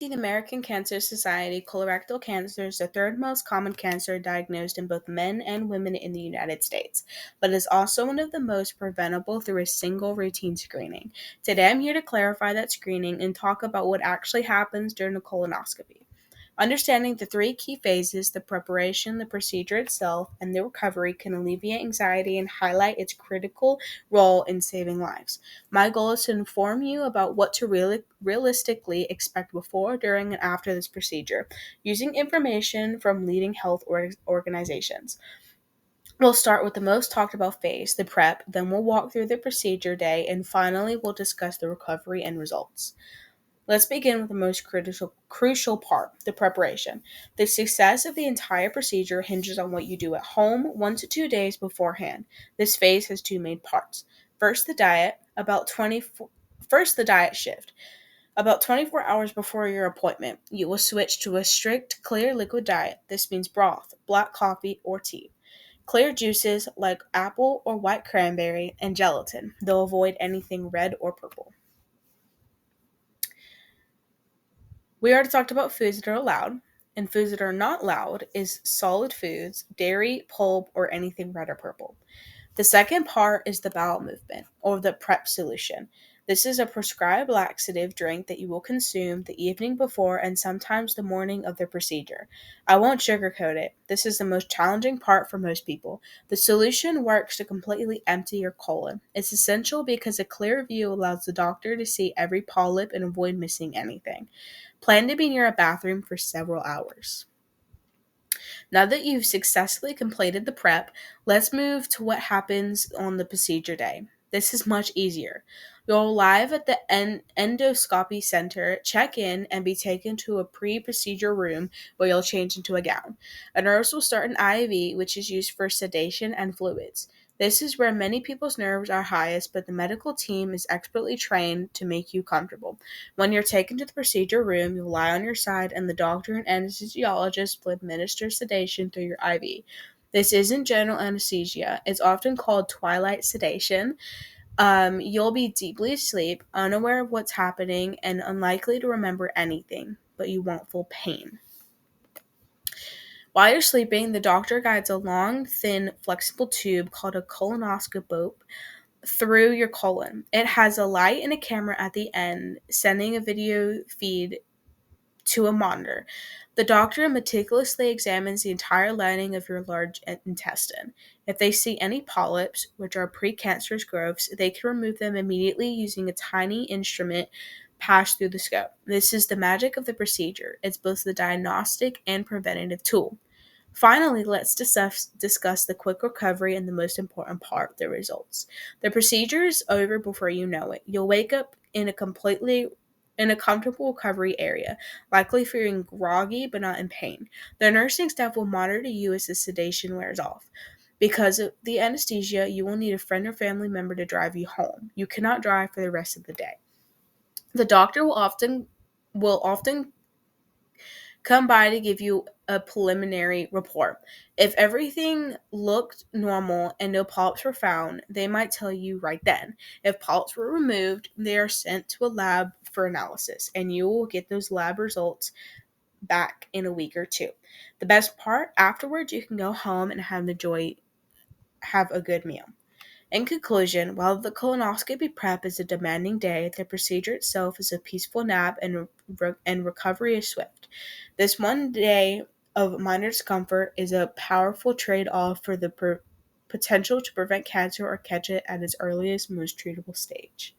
The American Cancer Society, colorectal cancer is the third most common cancer diagnosed in both men and women in the United States, but is also one of the most preventable through a single routine screening. Today, I'm here to clarify that screening and talk about what actually happens during a colonoscopy. Understanding the three key phases, the preparation, the procedure itself, and the recovery, can alleviate anxiety and highlight its critical role in saving lives. My goal is to inform you about what to realistically expect before, during, and after this procedure, using information from leading health organizations. We'll start with the most talked about phase, the prep, then we'll walk through the procedure day, and finally, we'll discuss the recovery and results. Let's begin with the most crucial part, the preparation. The success of the entire procedure hinges on what you do at home 1 to 2 days beforehand. This phase has two main parts. First, the diet, First, the diet shift. About 24 hours before your appointment, you will switch to a strict clear liquid diet. This means broth, black coffee, or tea. Clear juices like apple or white cranberry, and gelatin. They'll avoid anything red or purple. We already talked about foods that are allowed, and foods that are not allowed is solid foods, dairy, pulp, or anything red or purple. The second part is the bowel movement, or the PrEP solution. This is a prescribed laxative drink that you will consume the evening before and sometimes the morning of the procedure. I won't sugarcoat it. This is the most challenging part for most people. The solution works to completely empty your colon. It's essential because a clear view allows the doctor to see every polyp and avoid missing anything. Plan to be near a bathroom for several hours. Now that you've successfully completed the prep, let's move to what happens on the procedure day. This is much easier. You'll arrive at the endoscopy center, check in, and be taken to a pre-procedure room where you'll change into a gown. A nurse will start an IV, which is used for sedation and fluids. This is where many people's nerves are highest, but the medical team is expertly trained to make you comfortable. When you're taken to the procedure room, you'll lie on your side, and the doctor and anesthesiologist will administer sedation through your IV. This isn't general anesthesia. It's often called twilight sedation. You'll be deeply asleep, unaware of what's happening, and unlikely to remember anything, but you won't feel pain. While you're sleeping, the doctor guides a long, thin, flexible tube called a colonoscope through your colon. It has a light and a camera at the end, sending a video feed to a monitor. The doctor meticulously examines the entire lining of your large intestine. If they see any polyps, which are precancerous growths, they can remove them immediately using a tiny instrument passed through the scope. This is the magic of the procedure. It's both the diagnostic and preventative tool. Finally, let's discuss the quick recovery and the most important part, the results. The procedure is over before you know it. You'll wake up in a comfortable recovery area, likely feeling groggy but not in pain. The nursing staff will monitor you as the sedation wears off. Because of the anesthesia, you will need a friend or family member to drive you home. You cannot drive for the rest of the day. The doctor will often come by to give you a preliminary report. If everything looked normal and no polyps were found, they might tell you right then. If polyps were removed, they are sent to a lab for analysis, and you will get those lab results back in a week or two. The best part, afterwards, you can go home and have a good meal. In conclusion, while the colonoscopy prep is a demanding day, the procedure itself is a peaceful nap, and recovery is swift. This one day of minor discomfort is a powerful trade off for the potential to prevent cancer or catch it at its earliest, most treatable stage.